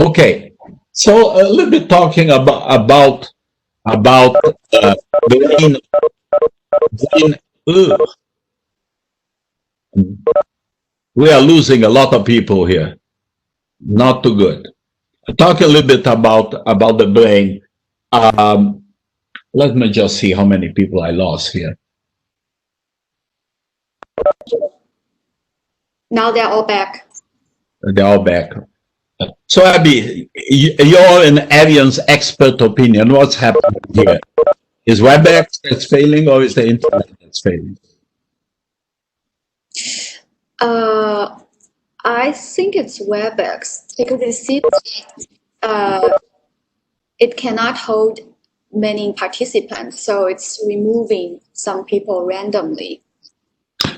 Okay, so a little bit talking about brain, brain. Ugh, we are losing a lot of people here. Not too good. Talk a little bit about the brain. Um, Let me just see how many people I lost here. Now they're all back. They're all back. So, Abby, you're an Arian's expert opinion. What's happening here? Is WebEx that's failing or is the internet that's failing? I think it's WebEx because it seems it cannot hold many participants, so it's removing some people randomly.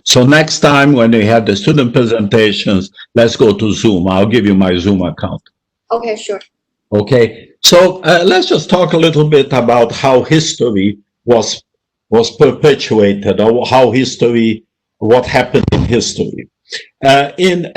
So next time when we have the student presentations, let's go to Zoom. I'll give you my Zoom account. Okay, sure. Okay, so let's just talk a little bit about how history was perpetuated, or how history, what happened in history. In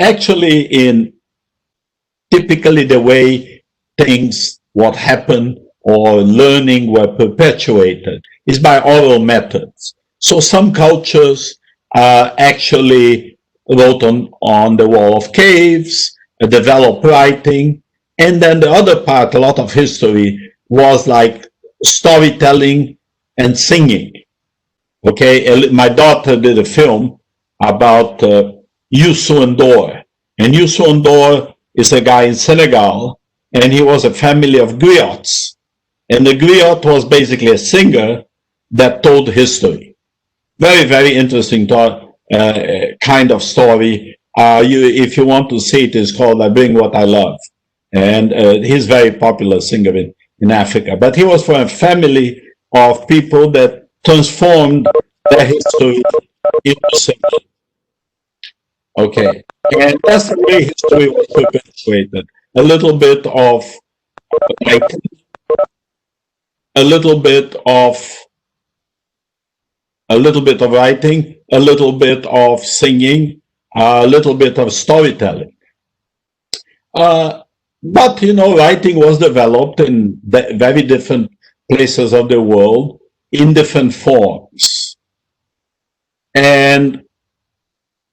typically the way things, what happened or learning were perpetuated is by oral methods. So some cultures actually wrote on the wall of caves, developed writing, and then the other part, a lot of history, was like storytelling and singing. Okay, my daughter did a film about Youssou N'Dour, and Youssou N'Dour is a guy in Senegal, and he was a family of griots, and the griot was basically a singer that told history. Very, very interesting kind of story. If you want to see it, it's called "I Bring What I Love," and he's a very popular singer in Africa. But he was from a family of people that transformed their history into singing. Okay, and that's the way history was perpetuated. A little bit of writing, a little bit of writing, a little bit of singing, a little bit of storytelling. But you know, writing was developed in very different places of the world in different forms, and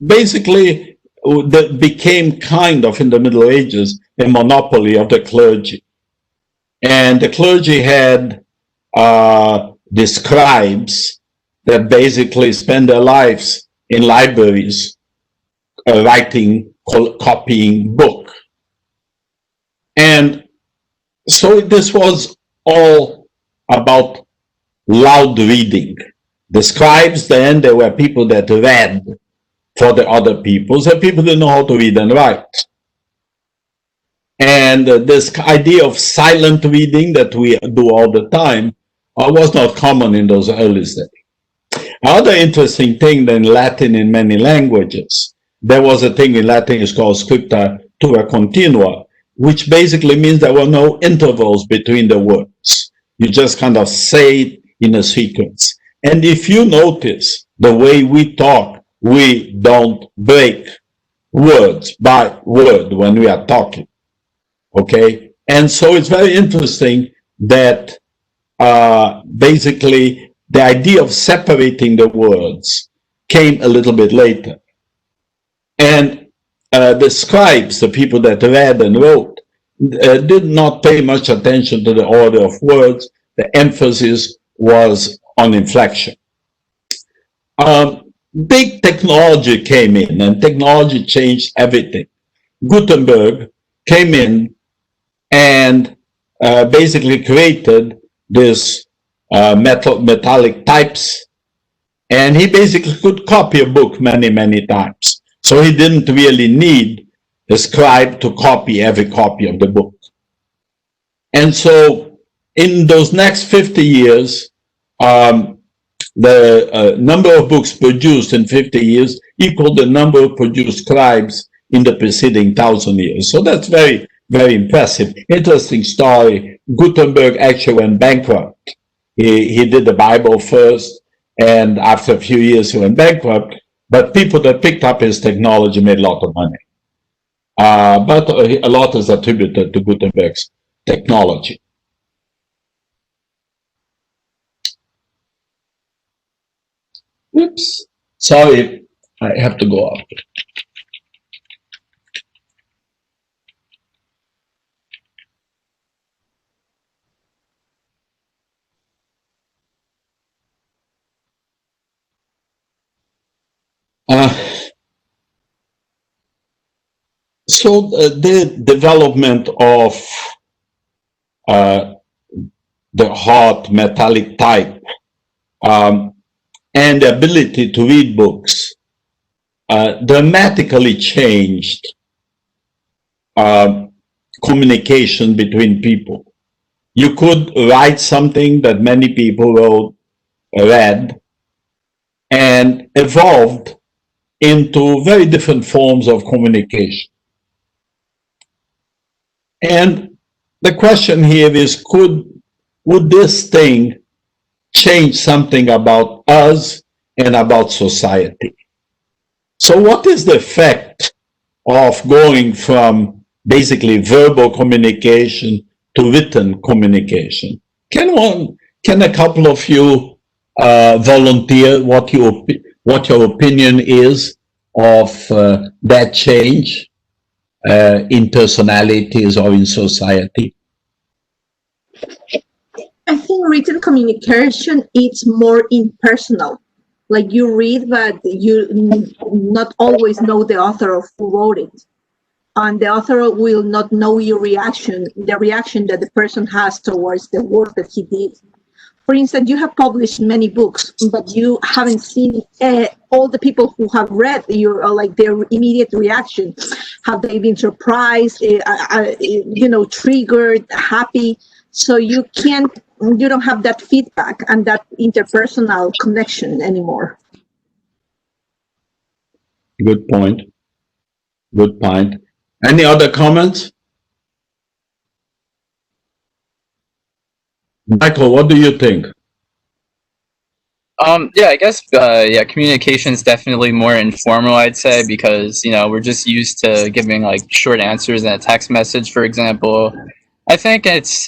basically that became kind of in the Middle Ages a monopoly of the clergy. And the clergy had the scribes that basically spend their lives in libraries writing, copying book. And so this was all about loud reading. The scribes then, they were people that read for the other people, so people didn't know how to read and write. And this idea of silent reading that we do all the time was not common in those early days. Another interesting thing in Latin, in many languages, there was a thing in Latin is called scripta tura continua, which basically means there were no intervals between the words. You just kind of say it in a sequence. And if you notice the way we talk, we don't break words by word when we are talking. Okay? And so it's very interesting that basically the idea of separating the words came a little bit later. And the scribes, the people that read and wrote, did not pay much attention to the order of words. The emphasis was on inflection. Big technology came in, and technology changed everything. Gutenberg came in and basically created this metallic types, and he basically could copy a book many, many times. So he didn't really need a scribe to copy every copy of the book. And so in those next 50 years, the number of books produced in 50 years equaled the number of produced scribes in the preceding 1,000 years. So that's very, very impressive. Interesting story. Gutenberg actually went bankrupt. He did the Bible first, and after a few years he went bankrupt. But people that picked up his technology made a lot of money. but a lot is attributed to Gutenberg's technology. Oops, sorry, I have to go up. So the development of the hard metallic type and the ability to read books dramatically changed communication between people. You could write something that many people read and evolved into very different forms of communication. And the question here is, would this thing change something about us and about society? So what is the effect of going from basically verbal communication to written communication? Can a couple of you volunteer what your opinion is of that change in personalities or in society? I think written communication is more impersonal. Like you read, but you not always know the author of who wrote it. And the author will not know your reaction, the reaction that the person has towards the work that he did. For instance, you have published many books, but you haven't seen all the people who have read your like their immediate reaction. Have they been surprised, triggered, happy? So you don't have that feedback and that interpersonal connection anymore. Good point. Good point. Any other comments? Michael, what do you think? Yeah, I guess, communication is definitely more informal, I'd say, because, we're just used to giving like short answers in a text message, for example. I think it's,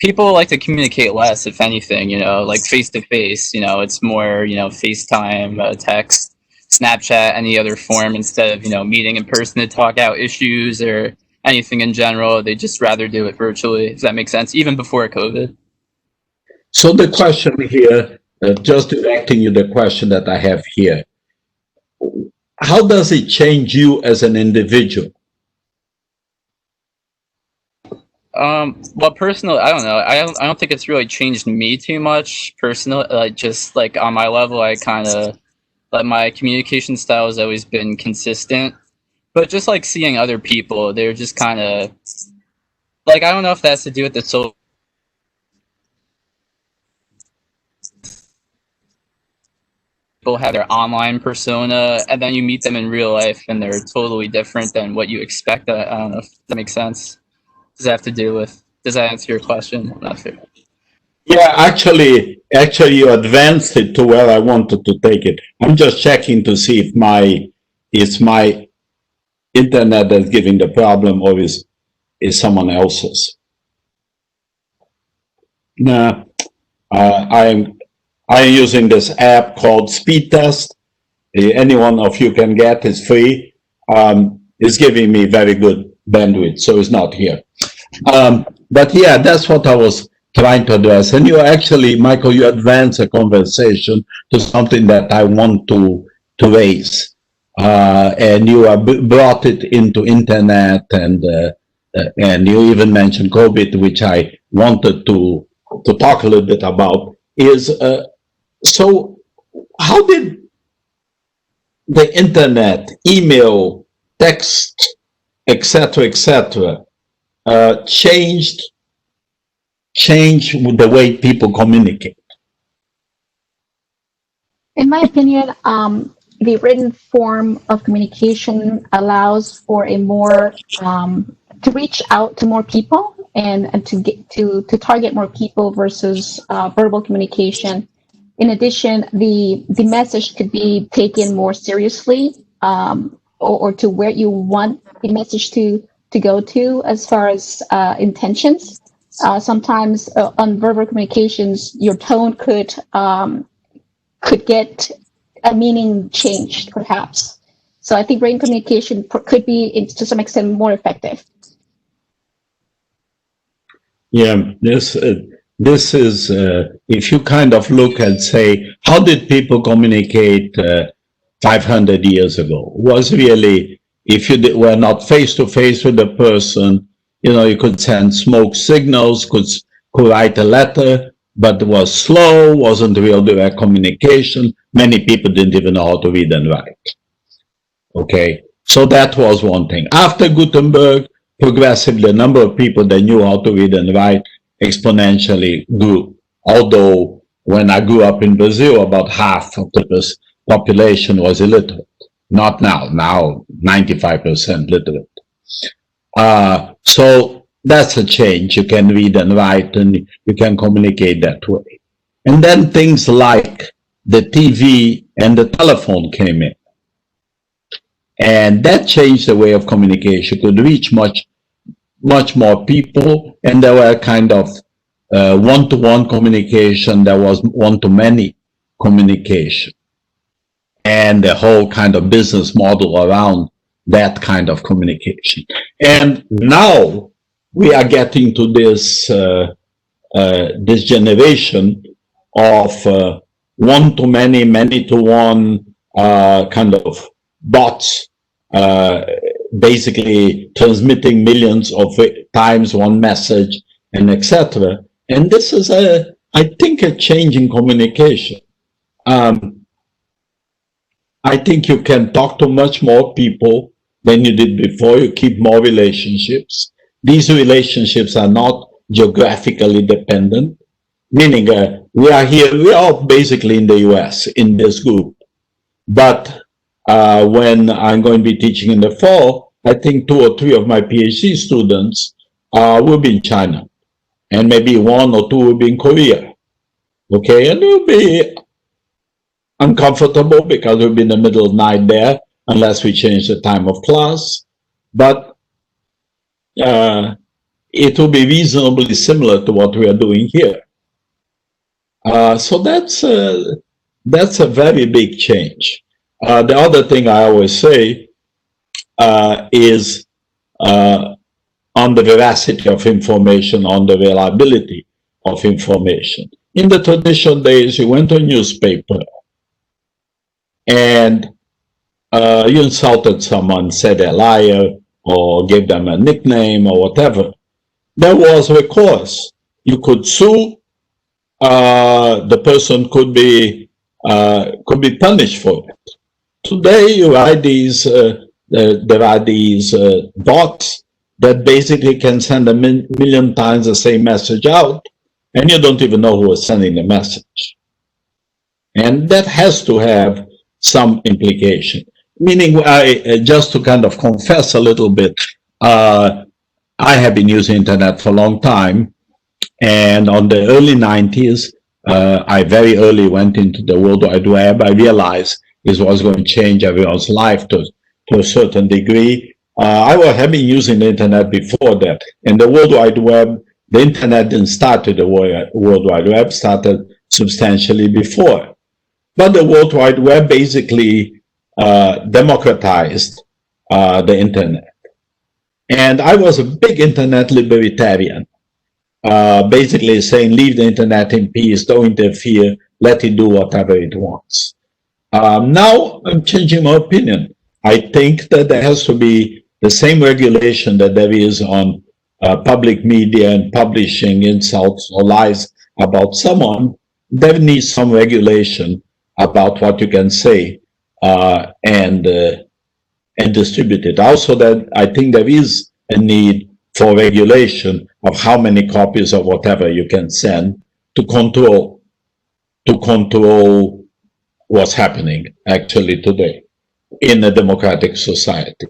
people like to communicate less, if anything, like face to face, it's more, FaceTime, text, Snapchat, any other form instead of, meeting in person to talk out issues or anything in general. They just rather do it virtually. Does that make sense? Even before COVID. So the question here, just directing you the question that I have here, how does it change you as an individual? Well, personally, I don't know. I don't think it's really changed me too much personally. Just like on my level, I kind of like my communication style has always been consistent. But just like seeing other people, they're just kind of like, I don't know if that's to do with the social. People have their online persona, and then you meet them in real life, and they're totally different than what you expect. I don't know if that makes sense. Does that have to do with? Does that answer your question? I'm not sure. Yeah, actually, you advanced it to where I wanted to take it. I'm just checking to see if it's my internet that's giving the problem, or is someone else's. Nah, I'm using this app called Speed Test. Any one of you can get, it's free. It's giving me very good bandwidth, so it's not here. But yeah, that's what I was trying to address. And you actually, Michael, you advance a conversation to something that I want to raise. And you brought it into internet, and you even mentioned COVID, which I wanted to talk a little bit about. So how did the internet, email, text, etc., change the way people communicate? In my opinion, the written form of communication allows for a more to reach out to more people and to get to target more people versus verbal communication. In addition, the message could be taken more seriously. or to where you want the message to go to as far as intentions. Sometimes on verbal communications, your tone could get a meaning changed, perhaps. So I think written communication could be, to some extent, more effective. Yeah, this is if you kind of look and say, how did people communicate 500 years ago? Was really, if you were not face to face with the person, you could send smoke signals, could write a letter, but it was slow, wasn't real direct communication. Many people didn't even know how to read and write. Okay, so that was one thing. After Gutenberg, progressively, the number of people that knew how to read and write exponentially grew. Although when I grew up in Brazil, about half of the population was illiterate. Not now. Now, 95% literate. So that's a change. You can read and write, and you can communicate that way. And then things like the TV and the telephone came in. And that changed the way of communication. You could reach much more people, and there were kind of one-to-one communication. There was one-to-many communication, and the whole kind of business model around that kind of communication. And now we are getting to this this generation of one-to-many, many-to-one kind of bots, basically transmitting millions of times one message, and etc. And this is I think, a change in communication. I think you can talk to much more people than you did before. You keep more relationships. These relationships are not geographically dependent, meaning we are here, we are all basically in the US in this group. But when I'm going to be teaching in the fall, I think 2 or 3 of my PhD students will be in China, and maybe 1 or 2 will be in Korea. Okay, and it will be uncomfortable because we'll be in the middle of the night there unless we change the time of class. But it will be reasonably similar to what we are doing here. So that's a very big change. The other thing I always say is on the veracity of information, on the reliability of information. In the traditional days, you went to a newspaper and you insulted someone, said a liar, or gave them a nickname or whatever. There was recourse. You could sue. The person could be punished for it. Today, you write these. There are these bots that basically can send a million times the same message out, and you don't even know who is sending the message. And that has to have some implication. Meaning, just to kind of confess a little bit, I have been using internet for a long time, and on the early 90s, I very early went into the World Wide Web. I realized this was going to change everyone's life to a certain degree. I had been using the internet before that. In the World Wide Web, the internet didn't start with the World Wide Web, started substantially before. But the World Wide Web basically democratized the internet. And I was a big internet libertarian, basically saying, leave the internet in peace, don't interfere, let it do whatever it wants. Now I'm changing my opinion. I think that there has to be the same regulation that there is on public media and publishing insults or lies about someone. There needs some regulation about what you can say and distribute it. Also, that I think there is a need for regulation of how many copies of whatever you can send to control what's happening actually today in a democratic society.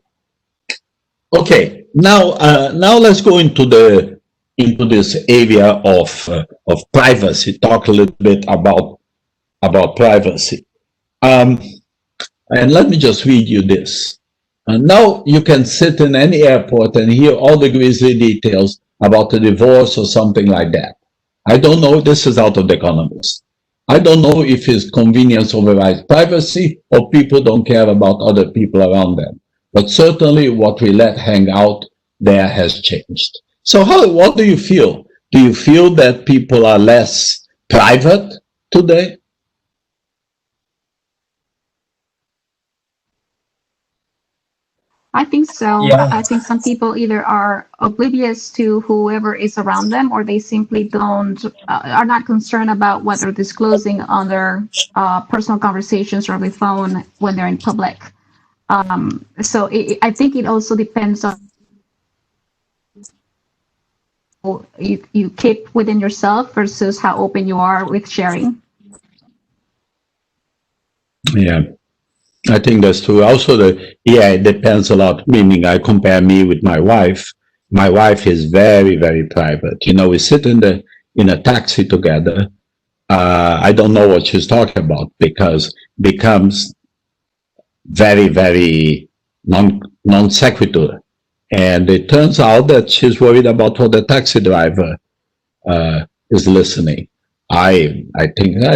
Okay, now let's go into this area of privacy. Talk a little bit about privacy. And let me just read you this. And now you can sit in any airport and hear all the grisly details about a divorce or something like that. I don't know, this is out of the economist. I don't know if it's convenience overrides privacy or people don't care about other people around them. But certainly what we let hang out there has changed. So what do you feel? Do you feel that people are less private today? I think so. Yeah. I think some people either are oblivious to whoever is around them, or they simply don't are not concerned about whether disclosing on their personal conversations or over the phone when they're in public. So I think it also depends on you keep within yourself versus how open you are with sharing. Yeah, I think that's true. Also, it depends a lot. Meaning, I compare me with my wife. My wife is very, very private. You know, we sit in a taxi together. I don't know what she's talking about because it becomes very, very non sequitur. And it turns out that she's worried about what the taxi driver is listening. I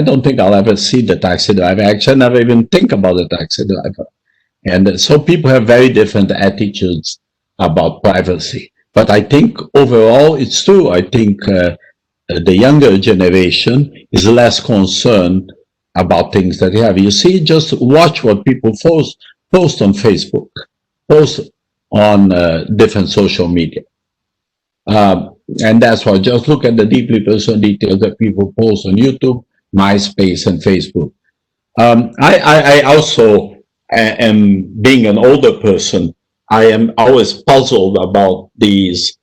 don't think I'll ever see the taxi driver. Actually, I never even think about the taxi driver. And so people have very different attitudes about privacy. But I think overall it's true. I think the younger generation is less concerned about things that they have. You see, just watch what people post on Facebook, post on different social media. And that's why just look at the deeply personal details that people post on YouTube, MySpace, and Facebook. I also am, being an older person, I am always puzzled about these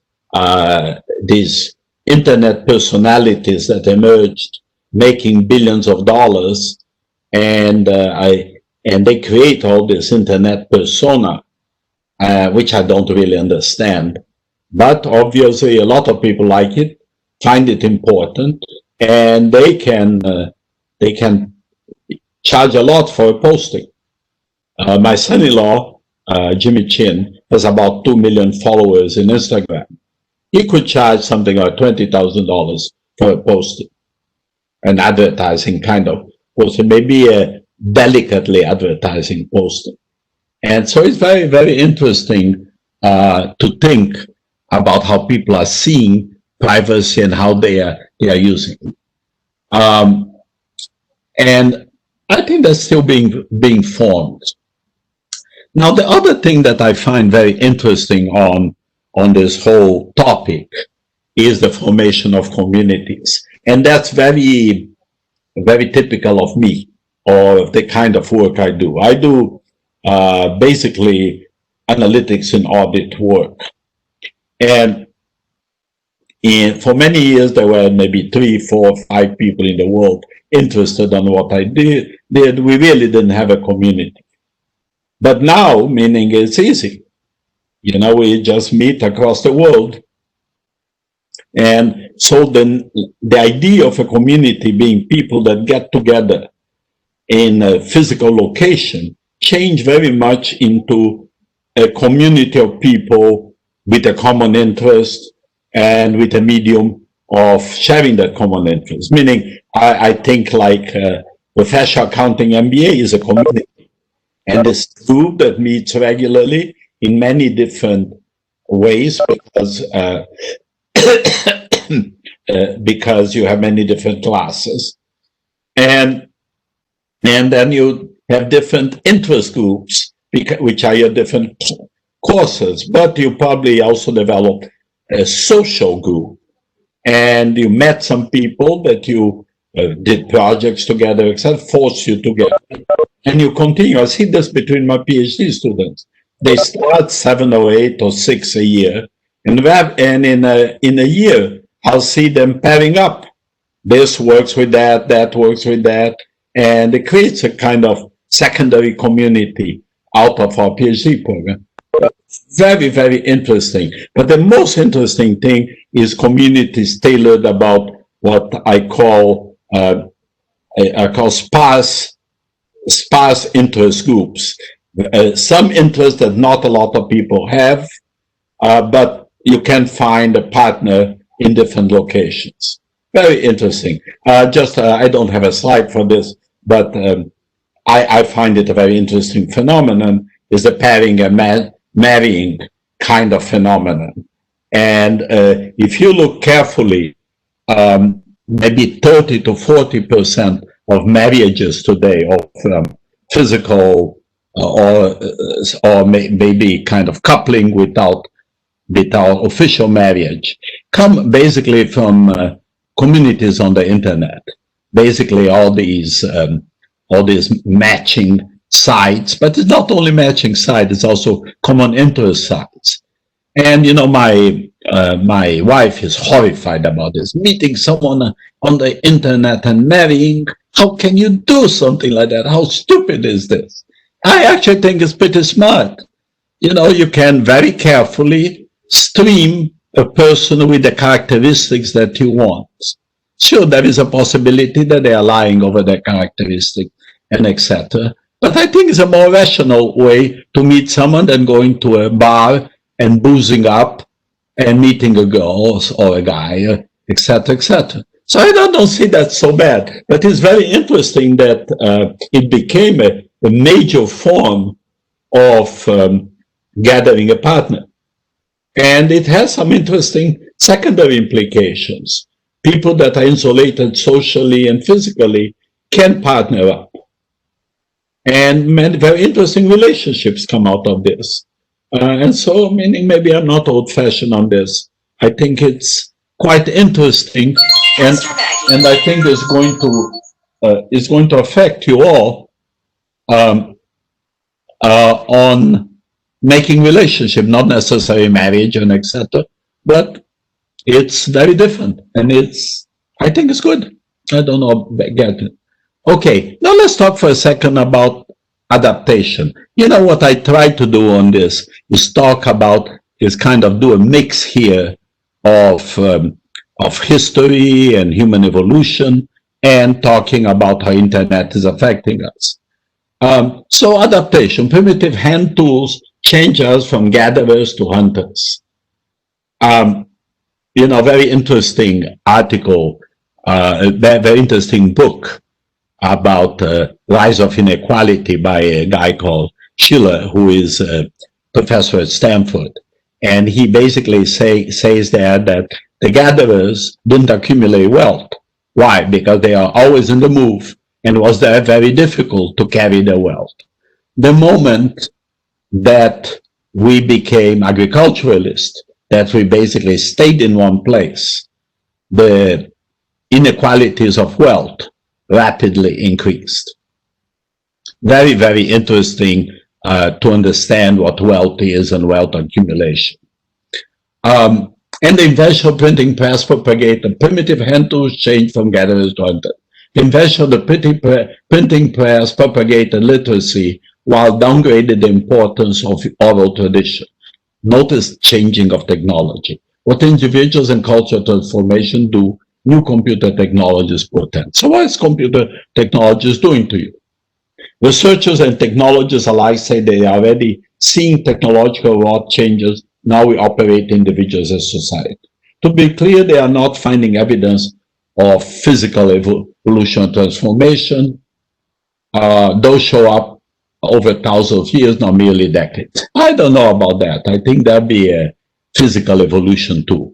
internet personalities that emerged, making billions of dollars, and they create all this internet persona, which I don't really understand. But obviously, a lot of people like it, find it important, and they can charge a lot for a posting. My son-in-law, Jimmy Chin, has about 2 million followers in Instagram. He could charge something like $20,000 for a posting, an advertising kind of posting, maybe a delicately advertising posting. And so it's very, very interesting to think about how people are seeing privacy and how they are using it. And I think that's still being formed. Now, the other thing that I find very interesting on this whole topic is the formation of communities. And that's very, very typical of me, or of the kind of work I do. I do basically analytics and audit work. And for many years, there were maybe 3, 4, 5 people in the world interested in what I did. We really didn't have a community. But now, meaning it's easy. You know, we just meet across the world. And so then the idea of a community being people that get together in a physical location changed very much into a community of people with a common interest and with a medium of sharing that common interest. Meaning, I think like professional accounting MBA is a community. And this group that meets regularly in many different ways because you have many different classes. And then you have different interest groups, which are your different courses, but you probably also develop a social group. And you met some people that you did projects together, etc., force you together. And you continue. I see this between my PhD students. They start 7 or 8 or 6 a year, and in a year, I'll see them pairing up. This works with that, that works with that, and it creates a kind of secondary community out of our PhD program. Very, very interesting. But the most interesting thing is communities tailored about what I call sparse interest groups. some interest that not a lot of people have, but you can find a partner in different locations. Very interesting. I don't have a slide for this, but I find it a very interesting phenomenon, is the pairing and marrying kind of phenomenon. And if you look carefully, maybe 30 to 40% of marriages today, of physical or maybe kind of coupling without official marriage, come basically from communities on the internet. Basically, all these matching sites, but it's not only matching sites; it's also common interest sites. And you know, my wife is horrified about this. Meeting someone on the internet and marrying. How can you do something like that? How stupid is this? I actually think it's pretty smart. You know, you can very carefully stream a person with the characteristics that you want. Sure, there is a possibility that they are lying over their characteristics and etc. But I think it's a more rational way to meet someone than going to a bar and boozing up and meeting a girl or a guy, etc., etc. So I don't see that so bad. But it's very interesting that it became a major form of gathering a partner. And it has some interesting secondary implications. People that are insulated socially and physically can partner up. And many very interesting relationships come out of this. And so, meaning maybe I'm not old-fashioned on this. I think it's quite interesting, and I think it's going to affect you all on making relationship, not necessarily marriage and etc. But it's very different, and I think it's good. I don't know, get it. Okay, now let's talk for a second about adaptation. You know what I try to do on this is talk about, is kind of do a mix here of history and human evolution, and talking about how internet is affecting us. So adaptation, primitive hand tools change us from gatherers to hunters. You know, very interesting article, very interesting book about rise of inequality by a guy called Schiller, who is a professor at Stanford. And he basically says there that the gatherers didn't accumulate wealth. Why? Because they are always in the move, and it was very difficult to carry their wealth. The moment that we became agriculturalists, that we basically stayed in one place, the inequalities of wealth rapidly increased. Very, very interesting to understand what wealth is and wealth accumulation. And the invention of printing press propagated primitive hand tools changed from gatherers to hunters. The invention of the printing press propagated literacy while downgraded the importance of oral tradition. Notice changing of technology. What individuals and cultural transformation do, new computer technologies portend. So what is computer technologies doing to you? Researchers and technologists alike say they are already seeing technological rod changes. Now we operate individuals as society. To be clear, they are not finding evidence of physical evolution and transformation. Those show up over thousands of years, not merely decades. I don't know about that. I think that'd be a physical evolution too,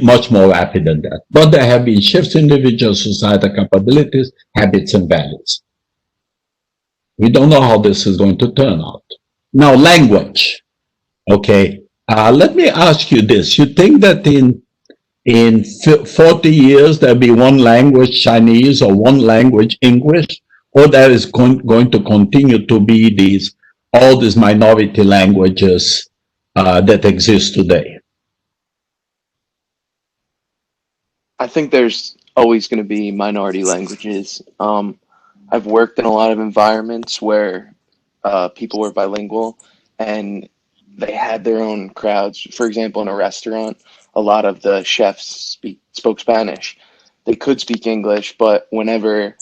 much more rapid than that. But there have been shifts in individual societal capabilities, habits, and values. We don't know how this is going to turn out. Now, language. Okay, let me ask you this. You think that in 40 years there'll be one language Chinese or one language English, or there is going to continue to be all these minority languages that exist today? I think there's always going to be minority languages. I've worked in a lot of environments where people were bilingual and they had their own crowds. For example, in a restaurant, a lot of the chefs spoke Spanish. They could speak English, but whenever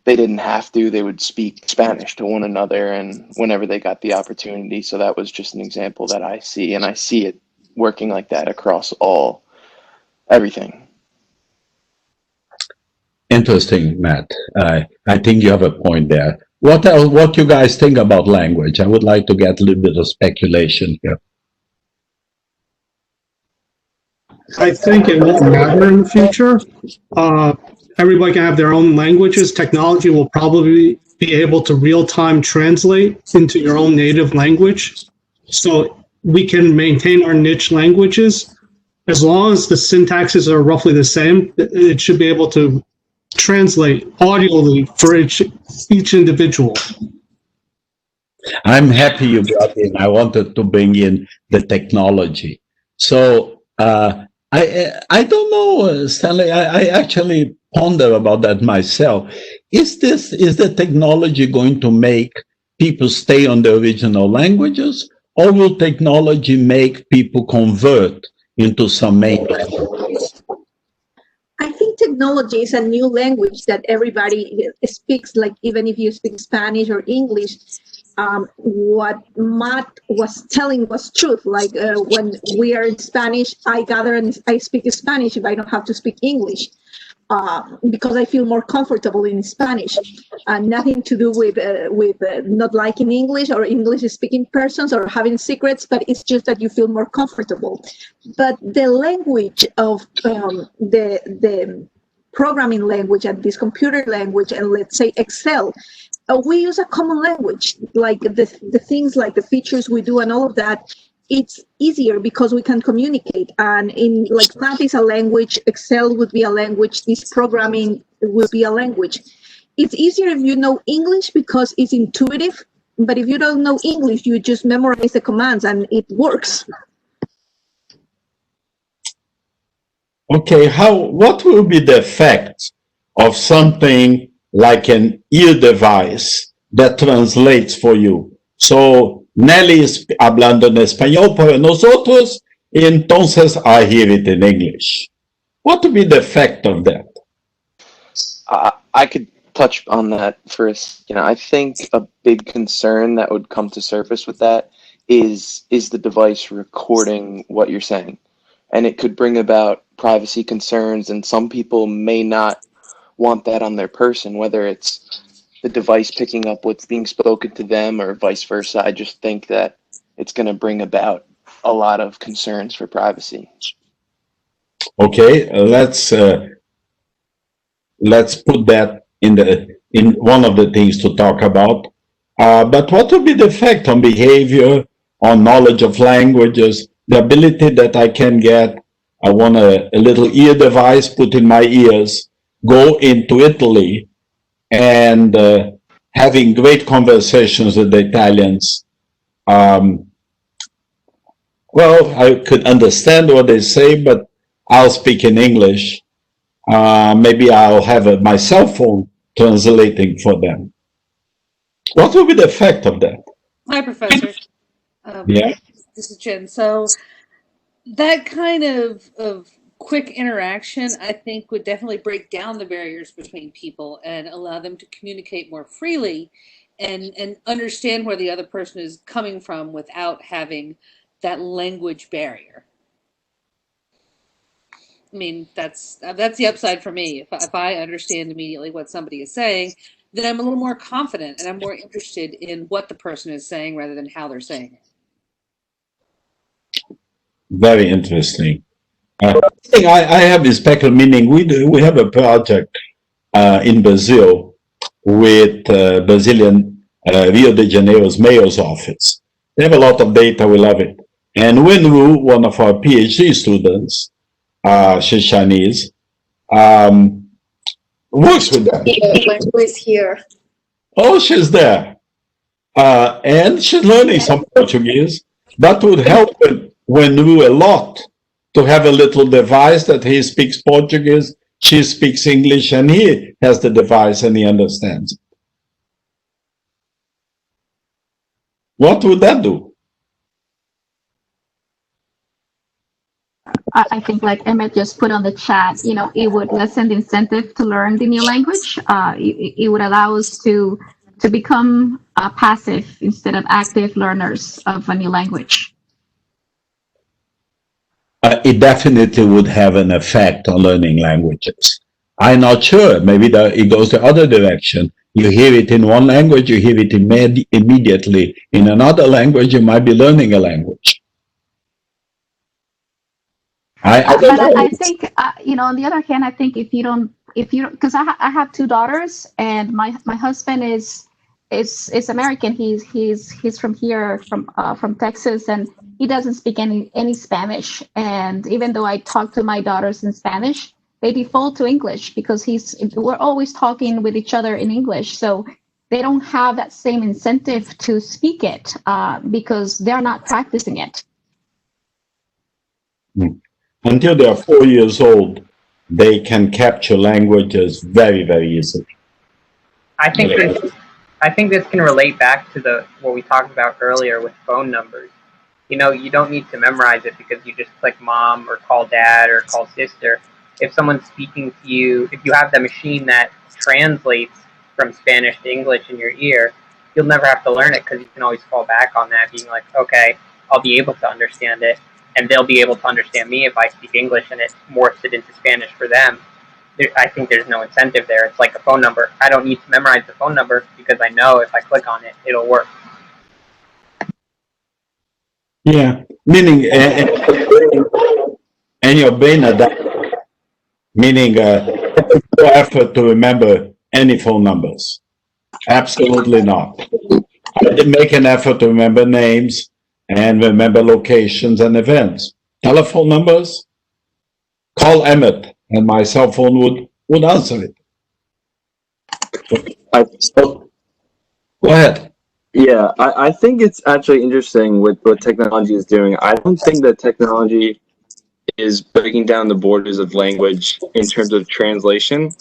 they didn't have to, they would speak Spanish to one another and whenever they got the opportunity. So that was just an example that I see, and I see it working like that across everything. Interesting, Matt. I think you have a point there. What else, what you guys think about language? I would like to get a little bit of speculation here. I think it won't matter in the future. Everybody can have their own languages. Technology will probably be able to real-time translate into your own native language. So we can maintain our niche languages. As long as the syntaxes are roughly the same, it should be able to translate audibly for each individual. I'm happy you brought in. I wanted to bring in the technology. So I don't know, Stanley. I actually ponder about that myself. Is the technology going to make people stay on the original languages, or will technology make people convert into some main languages? I think technology is a new language that everybody speaks, like even if you speak Spanish or English. What Matt was telling was truth. Like when we are in Spanish, I gather and I speak Spanish if I don't have to speak English, because I feel more comfortable in Spanish. Nothing to do with not liking English or English speaking persons or having secrets, but it's just that you feel more comfortable. But the language of the programming language and this computer language, and let's say Excel, we use a common language, like the things like the features we do and all of that. It's easier because we can communicate. And in like math is a language, Excel would be a language, this programming would be a language. It's easier if you know English because it's intuitive, but if you don't know English, you just memorize the commands and it works. Okay, what will be the effect of something like an ear device that translates for you? So, Nelly hablando en español para nosotros, y entonces I hear it in English. What will be the effect of that? I could touch on that first. I think a big concern that would come to surface with that is the device recording what you're saying. And it could bring about privacy concerns, and some people may not want that on their person, whether it's the device picking up what's being spoken to them or vice versa. I just think that it's going to bring about a lot of concerns for privacy. Okay, let's put that in one of the things to talk about. But what will be the effect on behavior, on knowledge of languages, the ability that I can get? I want a little ear device put in my ears, go into Italy, and having great conversations with the Italians. Well, I could understand what they say, but I'll speak in English. Maybe I'll have my cell phone translating for them. What will be the effect of that? Hi, Professor. Yeah. This is Jen. So that kind of quick interaction, I think, would definitely break down the barriers between people and allow them to communicate more freely and understand where the other person is coming from without having that language barrier. I mean, that's the upside for me. If I understand immediately what somebody is saying, then I'm a little more confident and I'm more interested in what the person is saying rather than how they're saying it. Very interesting. I have a special meaning. We have a project in Brazil with Brazilian Rio de Janeiro's mayor's office. They have a lot of data. We love it. And Wenwu, one of our PhD students, she's Chinese, works with them. Wenwu is here. Oh, she's there. And she's learning some Portuguese. That would help Wenwu a lot to have a little device that he speaks Portuguese, she speaks English, and he has the device and he understands it. What would that do? I think like Emmett just put on the chat, it would lessen the incentive to learn the new language. It would allow us to become passive instead of active learners of a new language. It definitely would have an effect on learning languages. I'm not sure. Maybe it goes the other direction. You hear it in one language, you hear it immediately in another language, you might be learning a language. I think, on the other hand, I think if you don't, because I have two daughters, and my husband is American. He's from here, from Texas, and he doesn't speak any Spanish. And even though I talk to my daughters in Spanish, they default to English because we're always talking with each other in English. So they don't have that same incentive to speak it because they're not practicing it. Until they are 4 years old, they can capture languages very, very easily. I think this can relate back to what we talked about earlier with phone numbers. You don't need to memorize it because you just click mom or call dad or call sister. If someone's speaking to you, if you have the machine that translates from Spanish to English in your ear, you'll never have to learn it because you can always fall back on that, being like, okay, I'll be able to understand it, and they'll be able to understand me if I speak English and it morphs it into Spanish for them. I think there's no incentive there. It's like a phone number. I don't need to memorize the phone number because I know if I click on it, it'll work. Yeah, meaning, and your brain adapts, meaning no effort to remember any phone numbers. Absolutely not. I didn't make an effort to remember names and remember locations and events. Telephone numbers, call Emmett, and my cell phone would answer it. So, go ahead. Yeah, I think it's actually interesting with what technology is doing. I don't think that technology is breaking down the borders of language in terms of translation.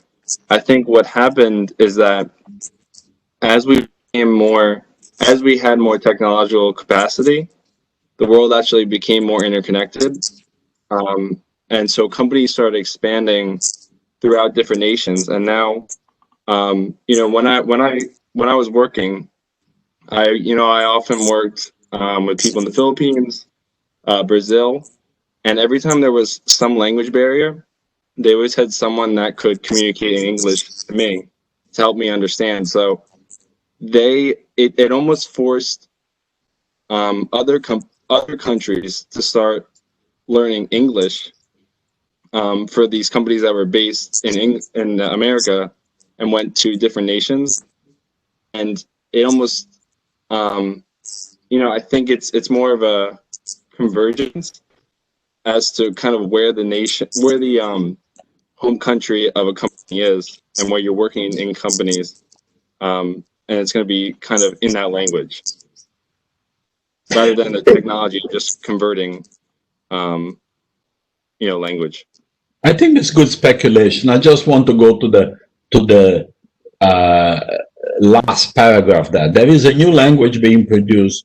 I think what happened is that as we had more technological capacity, the world actually became more interconnected. And so companies started expanding throughout different nations. And now, when I was working, I often worked with people in the Philippines, Brazil, and every time there was some language barrier, they always had someone that could communicate in English to me to help me understand. So it almost forced other countries to start learning English for these companies that were based in America and went to different nations, and it almost I think it's more of a convergence as to kind of where the home country of a company is and where you're working in companies, and it's going to be kind of in that language rather than the technology just converting language. I think it's good speculation. I just want to go to the last paragraph there. There is a new language being produced,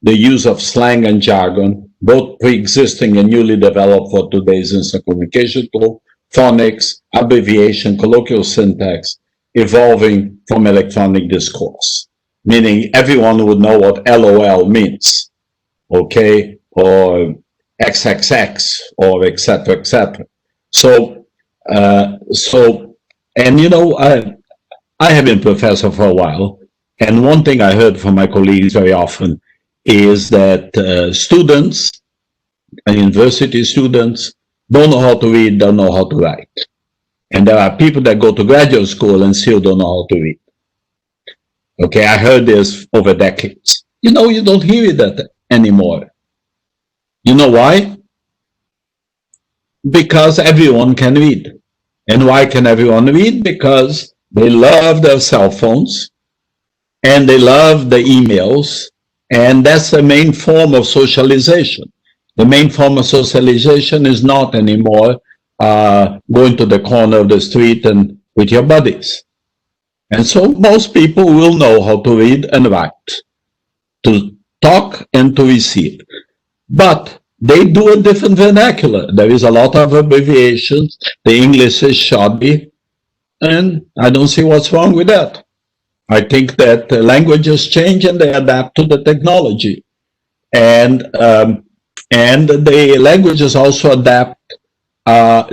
the use of slang and jargon, both pre-existing and newly developed for today's instant communication tool, phonics, abbreviation, colloquial syntax, evolving from electronic discourse, meaning everyone would know what LOL means, okay, or XXX, or et cetera, et cetera. So, I have been professor for a while, and one thing I heard from my colleagues very often is that students, university students, don't know how to read, don't know how to write. And there are people that go to graduate school and still don't know how to read. Okay, I heard this over decades. You don't hear that anymore. You know why? Because everyone can read. And why can everyone read? Because they love their cell phones and they love the emails, and that's the main form of socialization. The main form of socialization is not anymore going to the corner of the street and with your buddies. And so most people will know how to read and write, to talk and to receive. But they do a different vernacular. There is a lot of abbreviations. The English is shoddy, and I don't see what's wrong with that. I think that languages change and they adapt to the technology, and the languages also adapt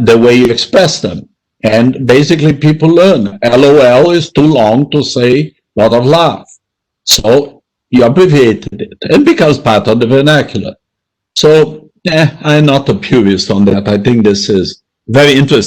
the way you express them. And basically, people learn. LOL is too long to say lot of laugh, so you abbreviated it, and becomes part of the vernacular. So, I'm not a purist on that. I think this is very interesting.